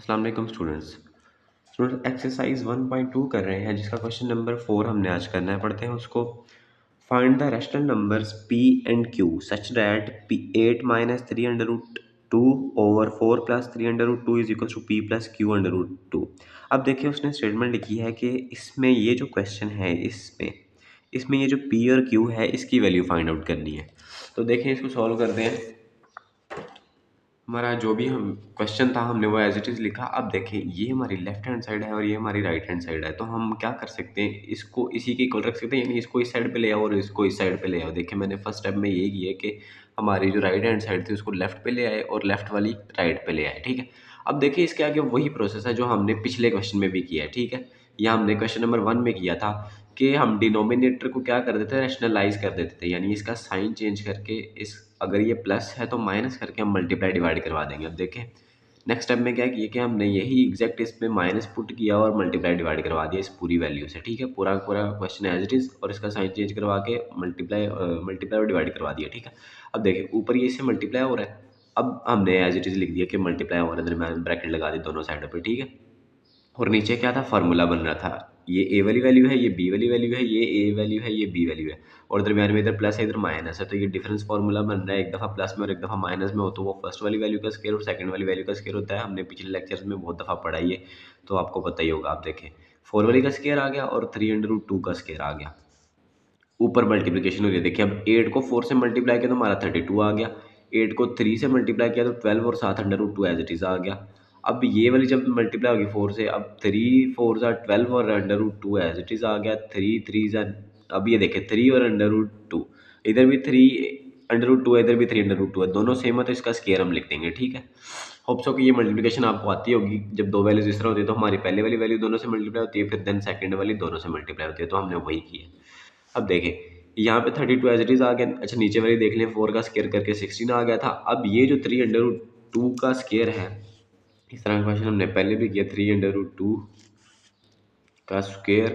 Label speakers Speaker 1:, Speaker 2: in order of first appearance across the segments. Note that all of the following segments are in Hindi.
Speaker 1: अस्सलाम वालेकुम स्टूडेंट्स एक्सरसाइज 1.2 कर रहे हैं जिसका क्वेश्चन नंबर 4 हमने आज करना है। पढ़ते हैं उसको। Find the rational numbers p and q such that p 8 minus 3 under root 2 over 4 plus 3 under root 2 is equal to p plus q under root 2। अब देखिए उसने स्टेटमेंट लिखी है कि इसमें ये जो क्वेश्चन है इसमें ये जो p और q है इसकी वैल्यू फाइंड आउट करनी है। तो देखें इसको सॉल्व करते हैं। हमारा जो भी हम क्वेश्चन था हमने वो एज इट इज़ लिखा। अब देखें ये हमारी लेफ्ट हैंड साइड है और ये हमारी राइट हैंड साइड है, तो हम क्या कर सकते हैं, इसको इसी के इक्वल रख सकते हैं, यानी इसको इस साइड पे ले आओ और इसको इस साइड पे ले आओ। देखिए मैंने फर्स्ट स्टेप में ये किया कि हमारी जो राइट हैंड साइड थी उसको लेफ्ट पे ले आए और लेफ्ट वाली राइट पे ले आए। ठीक है, अब देखिए इसके आगे वही प्रोसेस है जो हमने पिछले क्वेश्चन में भी किया है। ठीक है, यह हमने क्वेश्चन नंबर 1 में किया था कि हम डिनोमिनेटर को क्या कर देते थे, रैशनलाइज कर देते थे, यानी इसका साइन चेंज करके इस अगर ये प्लस है तो माइनस करके हम मल्टीप्लाई डिवाइड करवा देंगे। अब देखें नेक्स्ट स्टेप में क्या किया कि हमने यही एग्जैक्ट इसमें माइनस पुट किया और मल्टीप्लाई डिवाइड करवा दिया इस पूरी वैल्यू से। ठीक है, पूरा पूरा क्वेश्चन एज इट इज़ और इसका साइन चेंज करवा के मल्टीप्लाई और डिवाइड करवा दिया। ठीक है, अब देखें ऊपर ये इससे मल्टीप्लाई हो रहा है, अब हमने एज इट इज़ लिख दिया कि मल्टीप्लाई हो रहा है, दरम्यान ब्रैकेट लगा दी दोनों साइडों पर। ठीक है, और नीचे क्या था, फार्मूला बन रहा था, ये ए वाली वैल्यू है, ये बी वाली वैल्यू है, ये ए वैल्यू है, ये बी वैल्यू है, और दरमियान में इधर प्लस है इधर माइनस है, तो ये डिफरेंस फार्मूला बन रहा है। एक दफ़ा प्लस में और एक दफ़ा माइनस में हो तो वो फर्स्ट वाली वैल्यू का स्क्वायर और सेकंड वाली वैल्यू का स्क्वायर होता है। हमने पिछले लेक्चर्स में बहुत दफ़ा पढ़ा है, तो आपको पता ही होगा। आप देखें 4 वाली का स्क्वायर आ गया और 3/√2 का स्क्वायर आ गया, ऊपर मल्टीप्लिकेशन हो रही है। देखिए अब 8 को 4 से मल्टीप्लाई किया तो हमारा 32 आ गया, 8 को 3 से मल्टीप्लाई किया तो 12 और साथ under root 2 as it is आ गया। अब ये वाली जब मल्टीप्लाई होगी 4 से, अब 3 4 ज़ा 12 और under root 2 as it is आ गया, 3 3 ज़ा, अब ये देखें 3 और अंडर रूट 2, इधर भी 3 अंडर रूट 2 है, इधर भी 3 अंडर रूट 2 है, दोनों सेम है तो इसका स्केयर हम लिख देंगे। ठीक है, होप सो कि ये मल्टीप्लिकेशन आपको आती होगी। जब दो वैल्यूज इस तरह होती है तो हमारी पहले वाली वैल्यू दोनों से मल्टीप्लाई होती है, फिर देन सेकंड वाली दोनों से मल्टीप्लाई होती है, तो हमने वही किया। अब देखें यहाँ पे 32 एज इट इज़ आ गया। अच्छा नीचे वाली देख लें, 4 का स्केयर करके 16 आ गया था। अब ये जो 3/√2 का स्केयर है, इस तरह का क्वेश्चन हमने पहले भी किया। 3/√2 का स्केयर,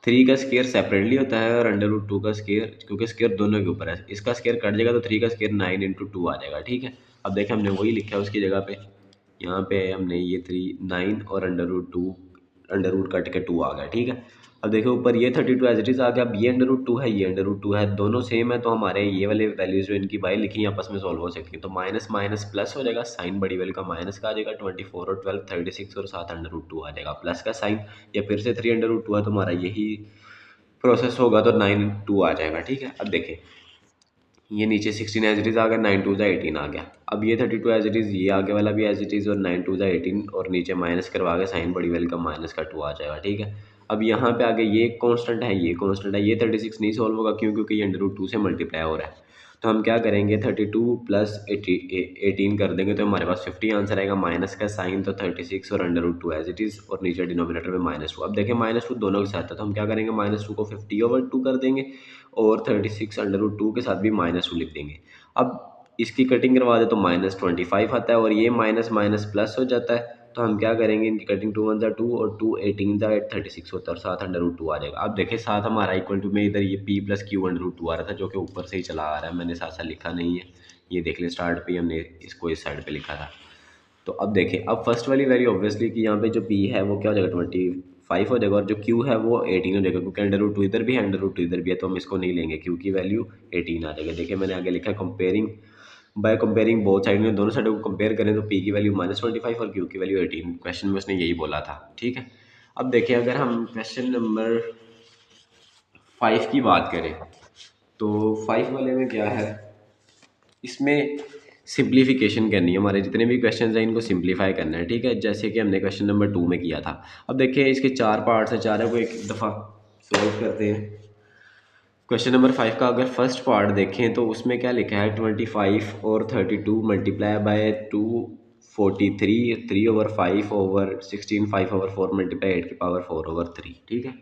Speaker 1: 3 का स्केयर सेपरेटली होता है और अंडर रूट 2 का स्केयर, क्योंकि स्केयर दोनों के ऊपर है, इसका स्केयर कट जाएगा तो 3 का स्केयर 9/2 आ जाएगा। ठीक है, अब देखें हमने वही लिखा है उसकी जगह पे, यहाँ पे हमने ये 9 और अंडर रूट कट के 2 आ गया। ठीक है, अब देखो ऊपर ये 32 एज इट इज़ आ गया। अब ये अंडर रूट 2 है, ये अंडर रूट 2 है, दोनों सेम है, तो हमारे ये वाले वैल्यूज जो इनकी बाई लिखी हैं आपस में सॉल्व हो सकती है। तो माइनस माइनस प्लस हो जाएगा, साइन बड़ी वैल्यू का माइनस का आ जाएगा, 24 और 12 36 और साथ अंडर रूट 2 आ जाएगा, प्लस का साइन, या फिर से 3/√2 है तो हमारा यही प्रोसेस होगा तो 9/2 आ जाएगा। ठीक है, अब देखें ये नीचे 16 एज इट इज़ आ गया, 9 2 ज़ा 18 आ गया। अब ये 32 एज इट इज़, ये आगे वाला भी एज इट इज़, और 9 2 ज़ा 18 और नीचे माइनस करवा के साइन बड़ी वैल्यू का माइनस का 2 आ जाएगा। ठीक है, अब यहाँ पे आगे ये कांस्टेंट है, ये कांस्टेंट है, ये 36 नहीं सॉल्व होगा, क्यों, क्योंकि ये अंडर रूट 2 से मल्टीप्लाई हो रहा है। तो हम क्या करेंगे, 32 प्लस 18 कर देंगे तो हमारे पास 50 आंसर आएगा, माइनस का साइन तो 36 और under root 2 as it is, और नीचे डिनोमिनेटर में -2। अब देखें -2 दोनों के साथ है, तो हम क्या करेंगे, -2 को 50/2 कर देंगे और 36 अंडर रूट 2 के साथ भी -2 लिख देंगे। अब इसकी कटिंग करवा दे तो -25 आता है और ये माइनस माइनस प्लस हो जाता है, तो हम क्या करेंगे, इनकी कटिंग 2 1 ज़ा 2 और 2 18 ज़ा 36 होता है और साथ अंडर रूट 2 आ जाएगा। अब देखिए साथ हमारा इक्वल टू में इधर ये p plus q under root 2 आ रहा था, जो कि ऊपर से ही चला आ रहा है, मैंने साथ साथ लिखा नहीं है। ये देख लें स्टार्ट पे हमने इसको इस साइड पे लिखा था। तो अब देखें, अब फर्स्ट वाली वैल्यू ऑब्वियसली कि यहाँ पे जो p है वो क्या हो जाएगा, 25 हो जाएगा, और जो q है वो 18 हो जाएगा, क्योंकि अंडर रूट 2 इधर भी है, अंडर रूट 2 इधर भी है, तो हम इसको नहीं लेंगे, q की वैल्यू 18 आ जाएगी। देखिए मैंने आगे लिखा comparing by comparing both side में, दोनों साइडों को कंपेयर करें तो p की वैल्यू -25 और q की वैल्यू 18, क्वेश्चन में उसने यही बोला था। ठीक है, अब देखिए अगर हम क्वेश्चन नंबर 5 की बात करें तो 5 वाले में क्या है, इसमें सिंप्लीफिकेशन करनी है, हमारे जितने भी क्वेश्चन हैं इनको सिंप्लीफाई करना है। ठीक है, जैसे कि हमने क्वेश्चन नंबर 2 में किया था। अब देखिए इसके 4 पार्ट्स हैं, चारों को एक दफ़ा सॉल्व करते हैं। क्वेश्चन नंबर 5 का अगर फर्स्ट पार्ट देखें तो उसमें क्या लिखा है, 25 और 32 मल्टीप्लाई बाय 243, 3/5 ओवर 16, 5/4 मल्टीप्लाई 8 की पावर 4/3। ठीक है,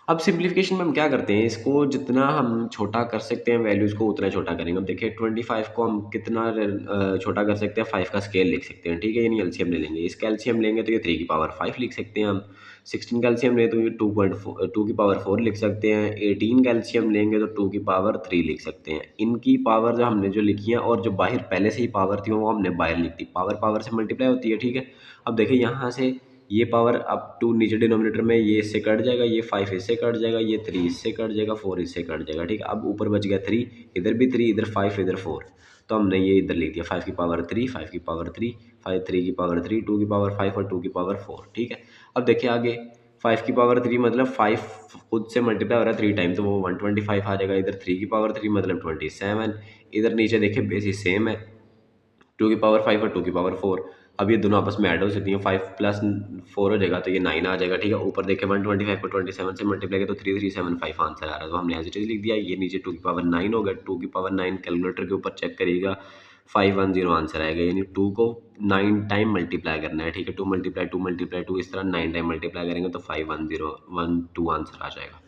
Speaker 1: अब सिंप्लीफिकेशन में हम क्या करते हैं, इसको जितना हम छोटा कर सकते हैं वैल्यूज़ को उतना छोटा करेंगे। अब देखिए 25 को हम कितना छोटा कर सकते हैं, 5 का स्केल लिख सकते हैं, ठीक है, यानी एलसीएम ले लेंगे। इसका एलसीएम लेंगे तो ये 3 की पावर 5 लिख सकते हैं हम। 16 का एलसीएम लें तो ये 2 की पावर 4 लिख सकते हैं। 18 का एलसीएम लेंगे तो 2 की पावर 3 लिख सकते हैं। इनकी पावर जो हमने जो लिखी है और जो बाहर पहले से ही पावर थी वो हमने बाहर लिख दी। पावर पावर से मल्टीप्लाई होती है, ठीक है। अब देखिए यहाँ से ये पावर अब टू नीचे डिनोमिनेटर में, ये इससे कट जाएगा, ये 5 इससे कट जाएगा, ये 3 इससे कट जाएगा, 4 इससे कट जाएगा, ठीक है। अब ऊपर बच गया 3, इधर भी 3, इधर 5, इधर 4, तो हमने ये इधर लिख दिया 5 की पावर 3, 5 की पावर 3, 5 3 की पावर 3, 2 की पावर 5 और 2 की पावर 4, ठीक है। अब देखिए आगे 5 की पावर 3 मतलब 5 खुद से मल्टीप्लाई हो रहा है 3 टाइम, तो वो 125 आ जाएगा। इधर 3 की पावर 3 मतलब 27, इधर नीचे देखिए बेसिस सेम है, 2 की पावर 5 और 2 की पावर 4। अब ये दोनों आपस में ऐड हो सकती हैं, 5 प्लस 4 हो जाएगा तो ये 9 आ जाएगा, ठीक है। ऊपर देखें 125 को 27 से मल्टीप्लाई किया तो 3375 आंसर आ रहा है, तो हमने एज इट इज लिख दिया। ये नीचे 2 की पावर 9 होगा, 2 की पावर 9 कैलकुलेटर के ऊपर चेक करिएगा, 510 आंसर आएगा, यानी 2 को 9 टाइम मल्टीप्लाई करना है, ठीक है। 2 मल्टीप्लाई 2 मल्टीप्लाई 2, इस तरह 9 टाइम मल्टीप्लाई करेंगे तो 51012 आंसर आ जाएगा।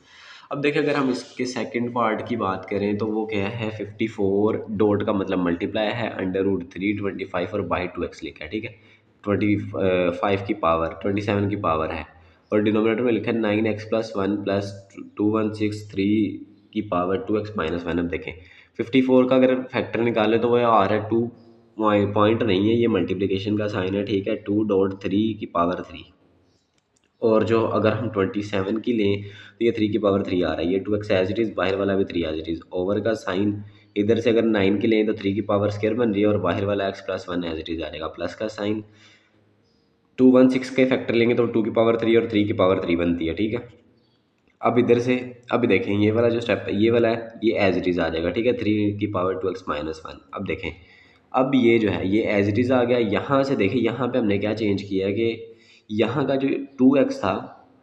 Speaker 1: अब देखिए अगर हम इसके सेकंड पार्ट की बात करें तो वो क्या है, 54 डॉट का मतलब मल्टीप्लाई है, √3 25 और बाई 2x लिखा है, ठीक है। 25 की पावर 27 की पावर है, और डिनोमिनेटर में लिखा है 9x प्लस 1 प्लस 2163 की पावर 2x माइनस 1। अब देखें 54 का अगर फैक्टर निकालें तो वह आ रहा है 2, पॉइंट नहीं है, ये मल्टीप्लिकेशन का साइन है, ठीक है। 2.3 की पावर 3, और जो अगर हम 27 की लें तो ये 3 की पावर 3 आ रहा है, ये 2x एज इट इज़, बाहर वाला भी 3 एज इट इज़, ओवर का साइन इधर से अगर 9 की लें तो 3 की पावर स्क्वायर बन रही है, और बाहर वाला x plus 1 as it is आ जाएगा, प्लस का साइन 216 के फैक्टर लेंगे तो 2 की पावर 3 और 3 की पावर 3 बनती है, ठीक है। अब इधर से अब देखें ये वाला जो स्टेप है ये वाला है, ये एज इट इज़ आ जाएगा, ठीक है। 3 की पावर 2x माइनस 1। अब देखें अब ये जो है ये एज इट इज़ आ गया। यहाँ से देखिए यहाँ पे हमने क्या चेंज किया है कि यहाँ का जो 2x था,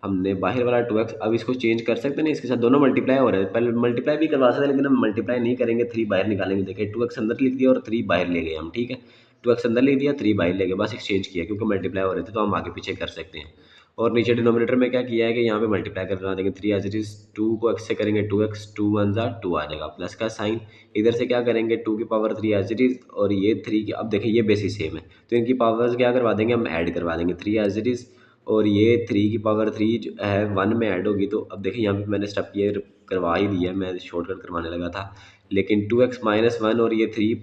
Speaker 1: हमने बाहर वाला 2x, अब इसको चेंज कर सकते हैं, इसके साथ दोनों मल्टीप्लाई हो रहे हैं, पहले मल्टीप्लाई भी करवा सकते हैं लेकिन हम मल्टीप्लाई नहीं करेंगे, 3 बाहर निकालेंगे। देखिए 2x अंदर लिख दिया और 3 बाहर ले गए हम, ठीक है। 2x अंदर लिख दिया, 3 बाहर ले गए, बस एक्सचेंज किया क्योंकि मल्टीप्लाई हो रहे थे तो हम आगे पीछे कर सकते हैं। और नीचे डिनोमिनेटर में क्या किया है कि यहाँ पे मल्टीप्लाई करवा देंगे, 3 एज इट इज़, 2 को x से करेंगे 2x, 2 1 ज़ा 2 आ जाएगा, प्लस का साइन इधर से क्या करेंगे 2 की पावर 3 एज इट इज़, और ये 3 की, अब देखिए ये बेसिस सेम है तो इनकी पावर्स क्या करवा देंगे हम, ऐड करवा देंगे, 3 एज इट इज़ और ये 3 की पावर 3 जो है 1 में ऐड होगी। तो अब देखिए यहाँ पे मैंने स्टेप ये करवा ही दिया है, मैं शॉर्टकट करवाने लगा था, लेकिन 2x माइनस 1 और ये 3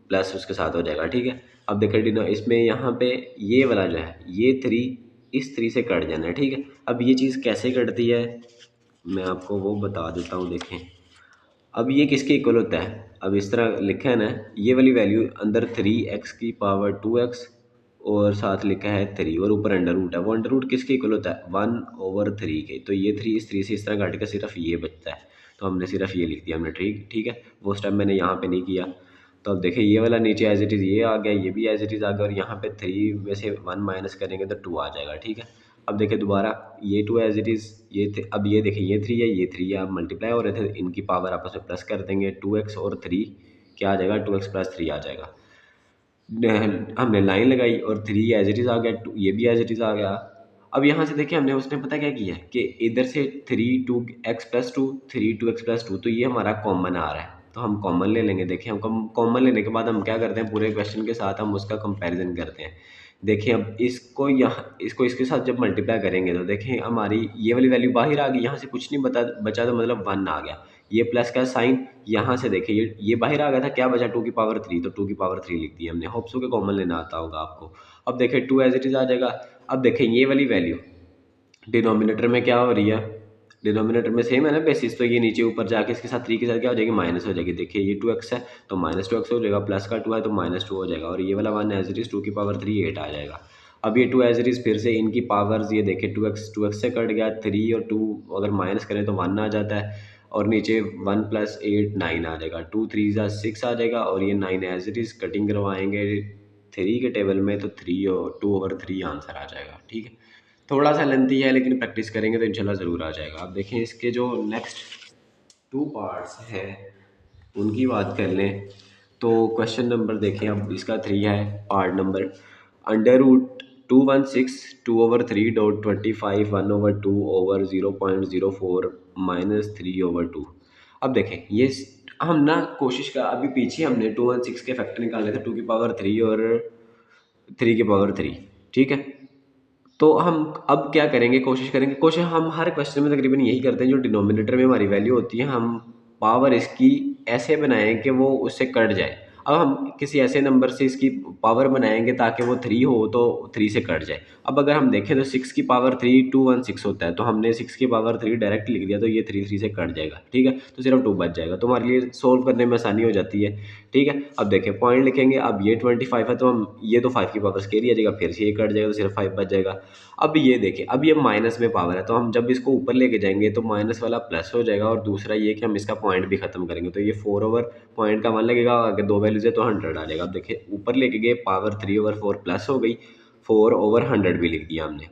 Speaker 1: प्लस उसके साथ हो जाएगा, ठीक है। अब देखिए डिनो इसमें यहाँ पे ये वाला जो है ये 3 इस 3 से कट जाना है, ठीक है। अब ये चीज़ कैसे कटती है मैं आपको वो बता देता हूँ। देखें अब ये किसके इक्वल होता है, अब इस तरह लिखा है ना, ये वाली वैल्यू अंदर 3x की पावर 2x और साथ लिखा है 3 और ऊपर अंडर रूट है, वो अंडर रूट किसके इक्वल होता है 1/3 के, तो ये 3 इस 3 से इस तरह काट के सिर्फ ये बचता है, तो हमने सिर्फ ये लिख दिया हमने, ठीक ठीक है। वो स्टेप मैंने यहाँ पे नहीं किया। तो अब देखिए ये वाला नीचे एज इट इज़ ये आ गया, ये भी एज इट इज़ आ गया, और यहाँ पे 3 में से 1 माइनस करेंगे तो 2 आ जाएगा, ठीक है। अब देखिए दोबारा ये 2 एज इट इज़, अब ये देखिए ये 3 है, ये 3 है, अब मल्टीप्लाई हो रहे थे, इनकी पावर आपस में प्लस कर देंगे, 2x और 3 क्या आ जाएगा, 2x प्लस 3 आ जाएगा। हमने लाइन लगाई और 3 एज इट इज़ आ गया, ये भी एज इट इज़ आ गया। अब यहाँ से देखिए हमने उसने पता क्या किया है कि इधर से 3 2x प्लस 2, 3 2x प्लस 2, तो ये हमारा कॉमन आ रहा है, तो हम कॉमन ले लेंगे। देखिए हम कॉमन लेने के बाद हम क्या करते हैं, पूरे क्वेश्चन के साथ हम उसका कंपैरिजन करते हैं। देखिए अब इसको यहाँ इसको इसके साथ जब मल्टीप्लाई करेंगे तो देखें हमारी ये वाली वैल्यू बाहर आ गई, यहाँ से कुछ नहीं बचा तो मतलब 1 आ गया, ये प्लस का साइन यहाँ से देखिए ये बाहर आ गया था, क्या बचा 2 की पावर 3, तो 2 की पावर 3 लिख दी हमने, होप्सो के कॉमन लेना आता होगा आपको। अब देखिए 2 एज इट इज़ आ जाएगा। अब देखें ये वाली वैल्यू डिनोमिनेटर में क्या हो रही है, डिनोमिनेटर में सेम है ना बेसिस, तो ये नीचे ऊपर जाके इसके साथ 3 के साथ क्या हो जाएगी, माइनस हो जाएगी। देखिए ये 2x है तो -2x हो जाएगा, प्लस का 2 है तो -2 हो जाएगा, और ये वाला 1 एज इट इज़, 2 की पावर 3 8 आ जाएगा। अब ये 2 एज इट इज़ फिर से इनकी पावर्स ये देखिए 2x से कट गया, 3 और 2 अगर माइनस करें तो 1 आ जाता है, और नीचे 1 + 8 9 आ जाएगा, 2 3 ज़ा 6 आ जाएगा, और ये 9 एज इट इज़ कटिंग करवाएंगे 3 के टेबल में तो 3 और 2/3 आंसर आ जाएगा, ठीक है। थोड़ा सा लेंथी है लेकिन प्रैक्टिस करेंगे तो इंशाल्लाह ज़रूर आ जाएगा। आप देखें इसके जो नेक्स्ट 2 पार्ट्स हैं उनकी बात कर लें तो क्वेश्चन नंबर देखें, अब इसका 3 है पार्ट नंबर, अंडर रूट 216 2/3.25 1/2/0.04 -3/2। अब देखें ये हम ना कोशिश का अभी पीछे हमने 216 के फैक्टर निकाले थे 2 की पावर 3 और 3 की पावर 3, ठीक है। तो हम अब क्या करेंगे, कोशिश हम हर क्वेश्चन में तकरीबन यही करते हैं, जो डिनोमिनेटर में हमारी वैल्यू होती है हम पावर इसकी ऐसे बनाएं कि वो उससे कट जाए। अब हम किसी ऐसे नंबर से इसकी पावर बनाएंगे ताकि वो 3 हो तो 3 से कट जाए। अब अगर हम देखें तो 6 की पावर 3 216 होता है, तो हमने 6 की पावर 3 डायरेक्ट लिख दिया तो ये 3 3 से कट जाएगा, ठीक है। तो सिर्फ 2 बच जाएगा, तो हमारे लिए सोल्व करने में आसानी हो जाती है, ठीक है। अब देखें पॉइंट लिखेंगे, अब ये 25 है तो हम ये तो 5 की पावर स्केयर ही आ जाएगा, फिर से ये कट जाएगा तो सिर्फ 5 बच जाएगा। अब ये देखें, अब ये माइनस में पावर है तो हम जब इसको ऊपर लेके जाएंगे तो माइनस वाला प्लस हो जाएगा, और दूसरा ये कि हम इसका पॉइंट भी खत्म करेंगे तो ये 4 ओवर पॉइंट का 1 लगेगा, अगर 2 वैल्यूज है तो 100 आ जाएगा। अब देखिए ऊपर लेके गए पावर 3/4 प्लस हो गई, 4/100 भी लिख दिया हमने,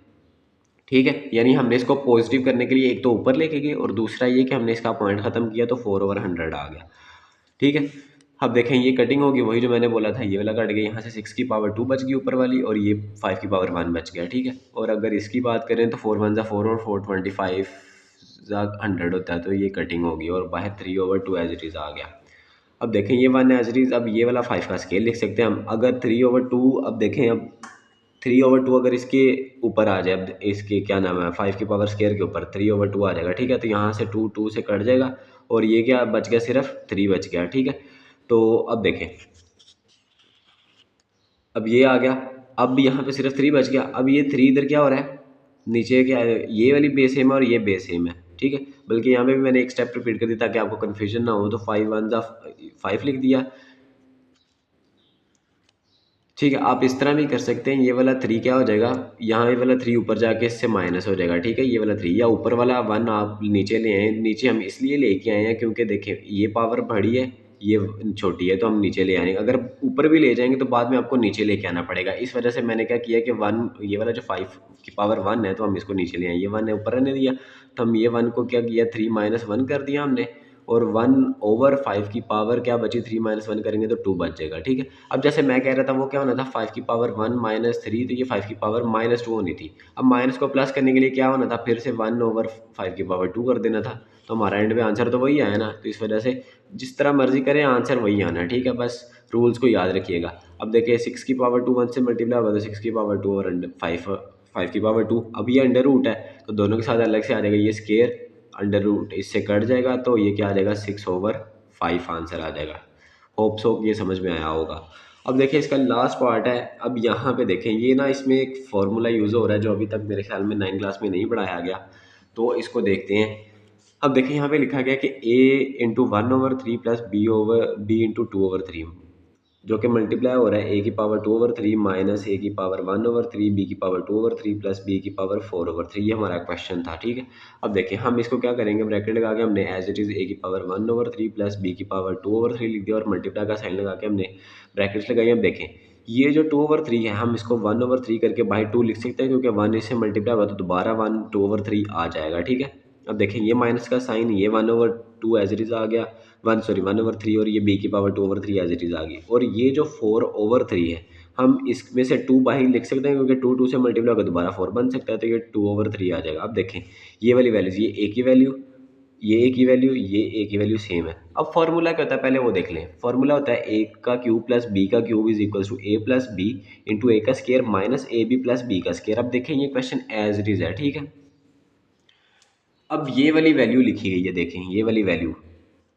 Speaker 1: ठीक है। यानी हमने इसको पॉजिटिव करने के लिए एक तो ऊपर लेके गए और दूसरा ये कि हमने इसका पॉइंट खत्म किया तो 4/100 आ गया, ठीक है। अब देखें ये कटिंग होगी, वही जो मैंने बोला था ये वाला कट गया, यहाँ से 6 की पावर 2 बच गई ऊपर वाली और ये 5 की पावर 1 बच गया, ठीक है। और अगर इसकी बात करें तो 4 1 ज़ा 4 और 4 25 100 होता है, तो ये कटिंग होगी और बाहर 3/2 एज इट इज़ आ गया। अब देखें ये 1 एज इट इज़, अब ये वाला 5 का स्केल लिख सकते हैं हम, अगर 3/2, अब देखें अब 3/2 अगर इसके ऊपर आ जाए, अब इसके क्या नाम है 5 की पावर स्केयर के ऊपर 3/2 आ जाएगा, ठीक है। तो यहाँ से 2 2 से कट जाएगा और ये क्या बच गया, सिर्फ 3 बच गया, ठीक है। तो अब देखें, अब ये आ गया, अब यहाँ पे सिर्फ 3 बच गया। अब ये 3 इधर क्या हो रहा है, नीचे क्या है, ये वाली बेस सेम है और ये बेस सेम है, ठीक है। बल्कि यहाँ पे भी मैंने एक स्टेप रिपीट कर दिया ताकि आपको कन्फ्यूजन ना हो, तो 5 1 ज़ा 5 लिख दिया, ठीक है। आप इस तरह भी कर सकते हैं, ये वाला 3 क्या हो जाएगा, यहाँ ये वाला 3 ऊपर जाके इससे माइनस हो जाएगा, ठीक है। ये वाला 3 या ऊपर वाला 1 आप नीचे ले आए, नीचे हम इसलिए लेके आए हैं क्योंकि देखें ये पावर बड़ी है, ये छोटी है, तो हम नीचे ले आएंगे। अगर ऊपर भी ले जाएंगे तो बाद में आपको नीचे लेके आना पड़ेगा, इस वजह से मैंने क्या किया कि 1 ये वाला जो 5 की पावर 1 है तो हम इसको नीचे ले आए, ये 1 है ऊपर रहने दिया, तो हम ये 1 को क्या किया 3 -1 कर दिया हमने, और 1/5 की पावर क्या बची, 3 -1 करेंगे तो 2 बच जाएगा, ठीक है। अब जैसे मैं कह रहा था वो क्या होना था 5 की पावर 1 -3, तो ये 5 की पावर -2 होनी थी। अब माइनस को प्लस करने के लिए क्या होना था, फिर से 1/5 की पावर 2 कर देना था, तो हमारा एंड में आंसर तो वही आया ना। तो इस वजह से जिस तरह मर्जी करें आंसर वही आना है, ठीक है। बस रूल्स को याद रखिएगा। अब देखिए 6 की पावर 2 1 से मल्टीप्लाई होगा तो 6 की पावर 2 और 5 की पावर 2, अब ये अंडर रूट है तो दोनों के साथ अलग से आ जाएगा, ये स्केयर अंडर रूट इससे कट जाएगा तो ये क्या आ जाएगा 6/5 आंसर आ जाएगा। होप सो ये समझ में आया होगा। अब देखिए इसका लास्ट पार्ट है, अब यहाँ पे देखें ये ना इसमें एक फार्मूला यूज़ हो रहा है जो अभी तक मेरे ख्याल में 9 क्लास में नहीं पढ़ाया गया, तो इसको देखते हैं। अब देखिए यहाँ पे लिखा गया कि a × 1/3 प्लस b × 2/3, जो कि मल्टीप्लाई हो रहा है a की पावर 2/3 माइनस a की पावर 1/3 b की पावर 2/3 प्लस b की पावर 4/3, ये हमारा क्वेश्चन था, ठीक है। अब देखिए हम इसको क्या करेंगे, ब्रैकेट लगा के हमने एज इट इज़ a की पावर 1/3 प्लस b की पावर 2/3 लिख दिया और मल्टीप्लाई का साइन लगा के हमने ब्रैकेट्स लगाई। अब देखें ये जो 2/3 है हम इसको 1/3 करके बाई 2 लिख सकते हैं, क्योंकि 1 इससे मल्टीप्लाई हुआ तो दोबारा 1 2/3 आ जाएगा, ठीक है। अब देखें ये माइनस का साइन, ये 1/2 एज इट इज़ आ गया, 1/3 और ये b की पावर 2/3 एज इट इज़ आ गई, और ये जो 4/3 है हम इसमें से 2 बाहर लिख सकते हैं क्योंकि 2 2 से मल्टीप्लाई होकर दोबारा 4 बन सकता है, तो ये 2/3 आ जाएगा। अब देखें ये वाली वैल्यूज, ये ए की वैल्यू, ये ए की वैल्यू, ये ए की वैल्यू सेम है। अब फार्मूला क्या होता है पहले वो देख लें। फार्मूला होता है ए का क्यूब प्लस बी का cube is equal to a plus b into a का square minus a b plus b का स्केयर। अब देखें ये क्वेश्चन एज इट इज़ है, ठीक है। अब ये वाली वैल्यू लिखी गई है, देखें ये वाली वैल्यू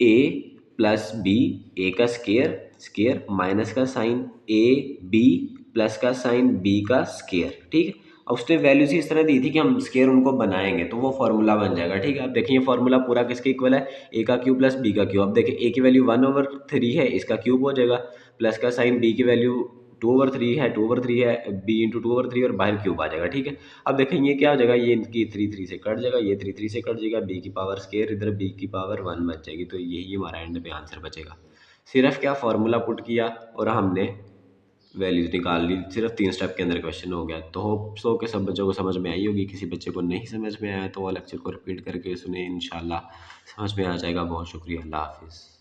Speaker 1: ए प्लस बी, ए का स्केयर स्केयर माइनस का साइन ए बी प्लस का साइन बी का स्केयर, ठीक है। अब उसने वैल्यूज ही इस तरह दी थी कि हम स्केयर उनको बनाएंगे तो वो फार्मूला बन जाएगा, ठीक है। अब देखिए ये फार्मूला पूरा किसके इक्वल है, ए का क्यूब प्लस बी का क्यूब। अब देखिए ए की वैल्यू 1/3 है, इसका क्यूब हो जाएगा, प्लस का साइन बी की वैल्यू 2/3 है बी इंटू 2/3 और बाहर क्यूब आ जाएगा, ठीक है। अब देखें ये क्या हो जाएगा, ये इनकी 3 3 से कट जाएगा, ये 3 3 से कट जाएगा, बी की पावर स्केयर इधर बी की पावर 1 बच जाएगी, तो यही हमारा एंड पे आंसर बचेगा। सिर्फ क्या फार्मूला पुट किया और हमने वैल्यूज निकाल ली, सिर्फ 3 स्टेप के अंदर क्वेश्चन हो गया। तो होप सो के सब बच्चों को समझ में आई होगी, किसी बच्चे को नहीं समझ में आया तो वो लेक्चर को रिपीट करके सुने, इंशाल्लाह समझ में आ जाएगा। बहुत शुक्रिया, अल्लाह हाफिज़।